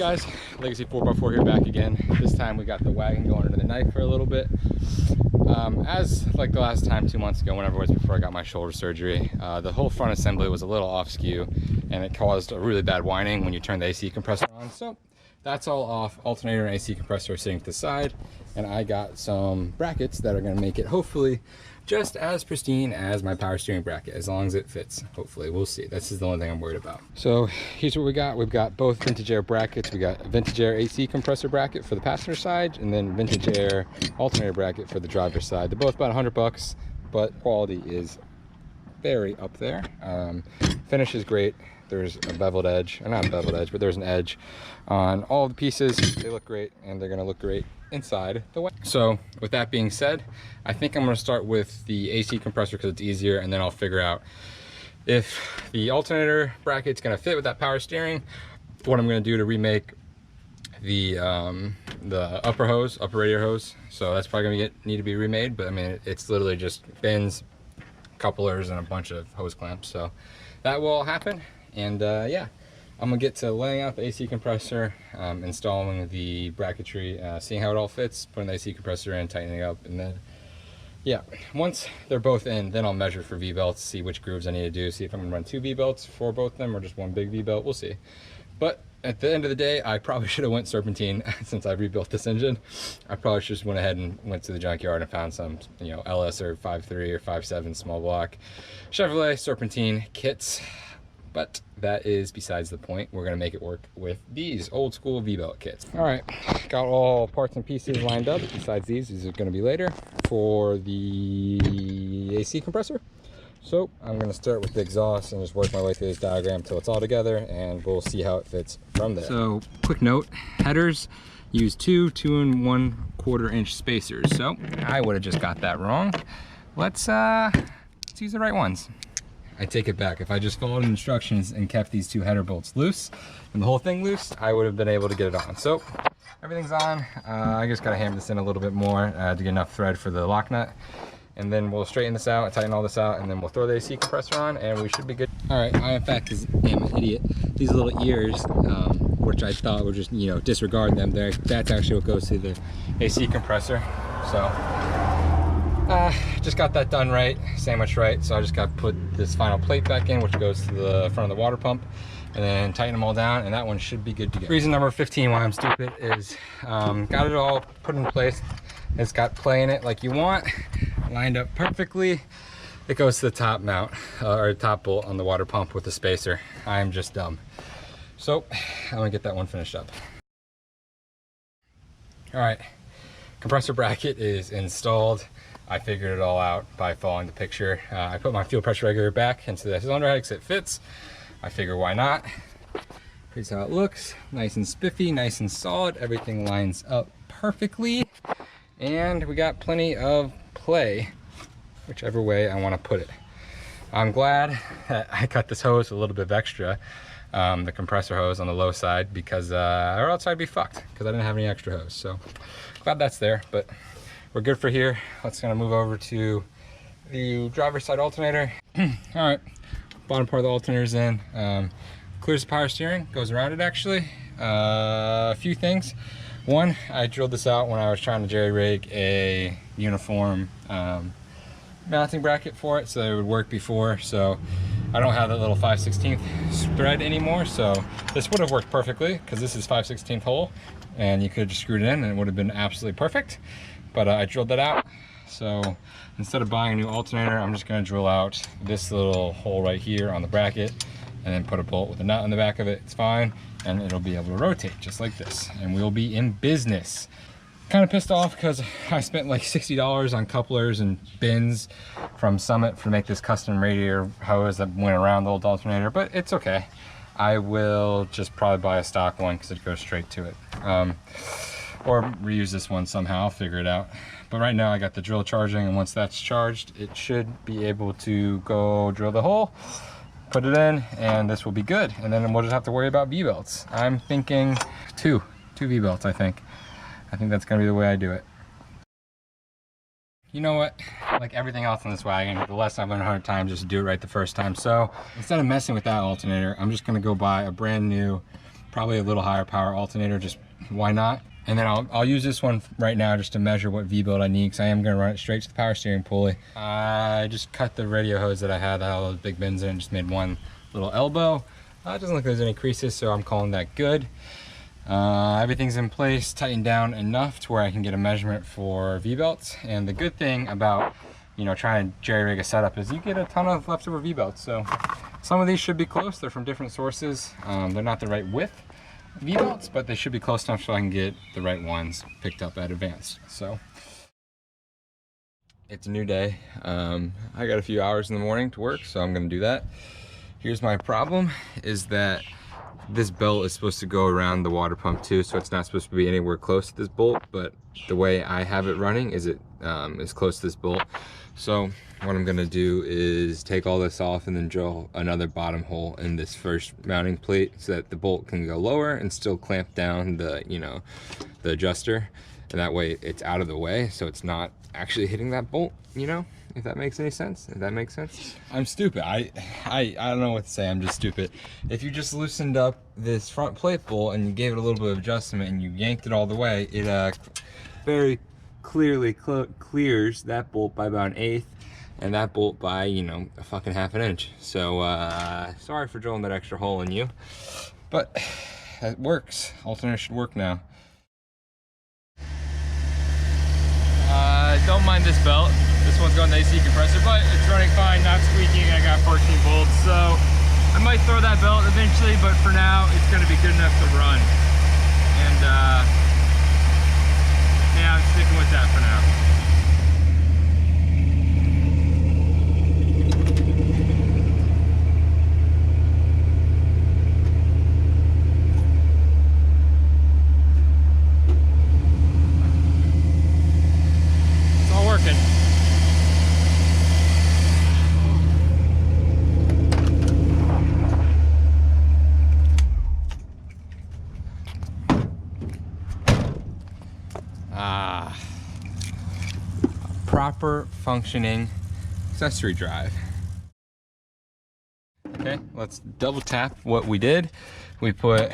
guys, Legacy 4x4 here back again. This time we got the wagon going under the knife for a little bit. As like the last time 2 months ago, whenever it was before I got my shoulder surgery, the whole front assembly was a little off skew and it caused a really bad whining when you turn the AC compressor on. So that's all off. Alternator and AC compressor are sitting to the side, and I got some brackets that are going to make it hopefully just as pristine as my power steering bracket, as long as it fits. Hopefully, we'll see. This is the only thing I'm worried about. So here's what we got. We've got both vintage air brackets. We got a vintage air AC compressor bracket for the passenger side, and then vintage air alternator bracket for the driver's side. They're both about $100, but quality is very up there. Finish is great. There's a beveled edge, or not a beveled edge, but there's an edge on all the pieces. They look great, and they're gonna look great inside the wagon. So with that being said, I think I'm gonna start with the AC compressor because it's easier, and then I'll figure out if the alternator bracket's gonna fit with that power steering, what I'm gonna do to remake the upper radiator hose. So that's probably gonna need to be remade, but I mean, it's literally just bins, couplers, and a bunch of hose clamps. So that will all happen. And yeah, I'm gonna get to laying out the AC compressor, installing the bracketry, seeing how it all fits, putting the AC compressor in, tightening it up, and then yeah, once they're both in, then I'll measure for V-belts, see which grooves I need to do, see if I'm gonna run 2 V-belts for both of them or just one big V-belt. We'll see. But at the end of the day, I probably should have went serpentine since I rebuilt this engine. I probably just went ahead and went to the junkyard and found some, you know, LS or 5.3 or 5.7 small block Chevrolet serpentine kits. But that is besides the point. We're gonna make it work with these old school V-belt kits. All right, got all parts and pieces lined up. Besides these are gonna be later for the AC compressor. So I'm gonna start with the exhaust and just work my way through this diagram till it's all together, and we'll see how it fits from there. So quick note, headers use 2 2¼ inch spacers. So I would have just got that wrong. Let's use the right ones. I take it back. If I just followed instructions and kept these 2 header bolts loose and the whole thing loose, I would have been able to get it on. So everything's on. I just gotta hammer this in a little bit more to get enough thread for the lock nut. And then we'll straighten this out, tighten all this out, and then we'll throw the AC compressor on and we should be good. All right, I in fact am an idiot. These little ears, which I thought were just, you know, disregard them. That's actually what goes to the AC compressor. So just got that done right, sandwiched right. So I just got to put this final plate back in, which goes to the front of the water pump, and then tighten them all down, and that one should be good to go. Reason number 15 why I'm stupid is got it all put in place. It's got play in it like you want, lined up perfectly. It goes to the top mount, or top bolt on the water pump with the spacer. I'm just dumb. So I'm gonna get that one finished up. All right, compressor bracket is installed. I figured it all out by following the picture. I put my fuel pressure regulator back into the cylinder head because it fits. I figure why not. Here's how it looks. Nice and spiffy, nice and solid. Everything lines up perfectly. And we got plenty of play, whichever way I want to put it. I'm glad that I cut this hose with a little bit of extra, the compressor hose on the low side, because or else I'd be fucked because I didn't have any extra hose. So glad that's there, but we're good for here. Let's gonna move over to the driver's side alternator. All right, bottom part of the alternator's in. Clears the power steering, goes around it actually. A few things. One, I drilled this out when I was trying to jerry rig a uniform mounting bracket for it so it would work before. So I don't have that little 5/16 thread anymore. So this would have worked perfectly because this is 5/16 hole, and you could have just screwed it in and it would have been absolutely perfect. But I drilled that out. So instead of buying a new alternator, I'm just gonna drill out this little hole right here on the bracket and then put a bolt with a nut on the back of it. It's fine, and it'll be able to rotate just like this, and we'll be in business. Kind of pissed off because I spent like $60 on couplers and bins from Summit to make this custom radiator hose that went around the old alternator, but it's okay. I will just probably buy a stock one because it goes straight to it. Or reuse this one somehow, I'll figure it out. But right now I got the drill charging, and once that's charged, it should be able to go drill the hole, put it in, and this will be good. And then we'll just have to worry about V-belts. I'm thinking two V-belts, I think. I think that's gonna be the way I do it. You know what? Like everything else on this wagon, the lesson I've learned 100 times, just do it right the first time. So instead of messing with that alternator, I'm just gonna go buy a brand new probably a little higher power alternator, just why not? And then I'll use this one right now just to measure what V-build I need, because I am going to run it straight to the power steering pulley. I just cut the radio hose that I had all those big bins in, just made one little elbow. It doesn't look like there's any creases, so I'm calling that good. Everything's in place, tightened down enough to where I can get a measurement for V-belts. And the good thing about, you know, trying to jerry-rig a setup is you get a ton of leftover V-belts. So some of these should be close. They're from different sources. They're not the right width V-belts, but they should be close enough so I can get the right ones picked up at Advanced. So it's a new day. I got a few hours in the morning to work, so I'm gonna do that. Here's my problem, is that this belt is supposed to go around the water pump too, so it's not supposed to be anywhere close to this bolt, but the way I have it running is it is close to this bolt. So what I'm gonna do is take all this off and then drill another bottom hole in this first mounting plate so that the bolt can go lower and still clamp down the, you know, the adjuster. And that way it's out of the way, so it's not actually hitting that bolt, you know, if that makes any sense. If that makes sense. I'm stupid. I don't know what to say. I'm just stupid. If you just loosened up this front plate bolt and you gave it a little bit of adjustment and you yanked it all the way, it very clearly clears that bolt by about 1/8 and that bolt by, you know, a fucking ½ inch. So sorry for drilling that extra hole in you, but it works. Alternator should work now. Don't mind this belt. This one's going to the AC compressor, but it's running fine, not squeaking. I got 14 volts, so I might throw that belt eventually, but for now, it's going to be good enough to run. And yeah, I'm sticking with that for now. Proper functioning accessory drive. Okay, let's double tap what we did. We put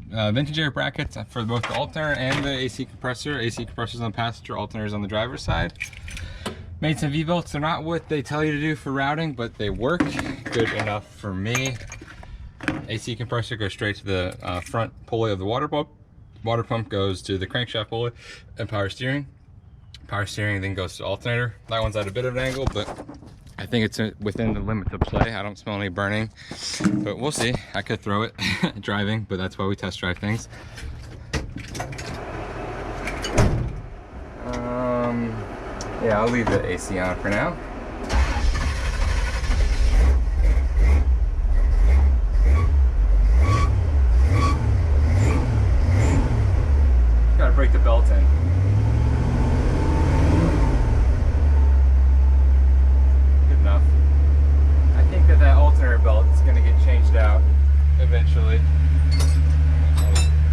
vintage air brackets for both the alternator and the AC compressor. AC compressors on the passenger, alternators on the driver's side. Made some V-belts. They're not what they tell you to do for routing, but they work good enough for me. AC compressor goes straight to the front pulley of the water pump. Water pump goes to the crankshaft pulley and power steering. Power steering then goes to alternator. That one's at a bit of an angle, but I think it's within the limits of play. I don't smell any burning, but we'll see. I could throw it driving, but that's why we test drive things. Yeah, I'll leave the AC on for now. Gotta break the belt in. That alternator belt is going to get changed out eventually.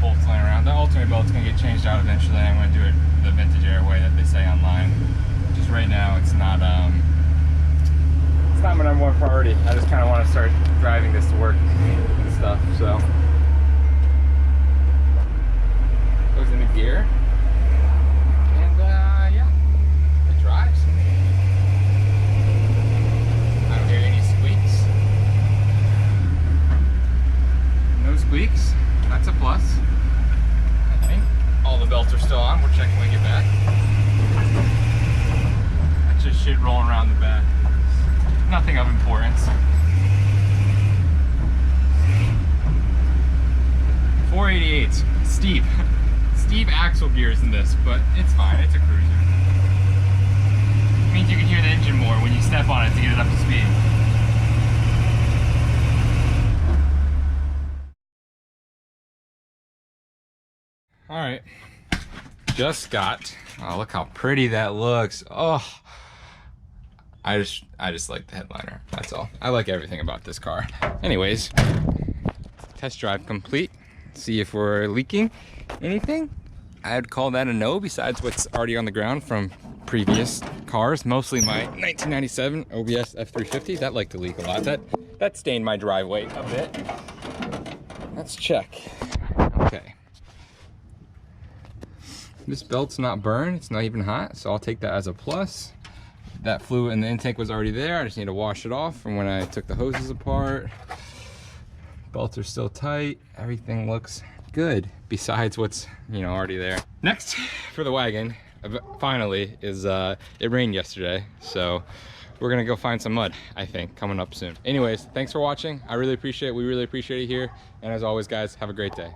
Bolts laying around. The alternator belt is going to get changed out eventually. I'm going to do it the vintage air way that they say online. Just right now, it's not my number one priority. I just kind of want to start driving this to work and stuff. So goes into gear, and yeah, it drives. Squeaks. That's a plus. I think all the belts are still on. We're checking when we get back. That's just shit rolling around the back. Nothing of importance. 488. Steep. Steep axle gears in this, but it's fine. It's a cruiser. It means you can hear the engine more when you step on it to get it up to speed. All right, just got, oh, look how pretty that looks. Oh, I just like the headliner, that's all. I like everything about this car. Anyways, test drive complete. See if we're leaking anything. I'd call that a no, besides what's already on the ground from previous cars, mostly my 1997 OBS F350. That liked to leak a lot. That stained my driveway a bit. Let's check. This belt's not burned, it's not even hot, so I'll take that as a plus. That fluid in the intake was already there. I just need to wash it off from when I took the hoses apart. Belts are still tight. Everything looks good besides what's, you know, already there. Next for the wagon, finally, is it rained yesterday, so we're gonna go find some mud, I think, coming up soon. Anyways, thanks for watching. I really appreciate it. We really appreciate it here. And as always, guys, have a great day.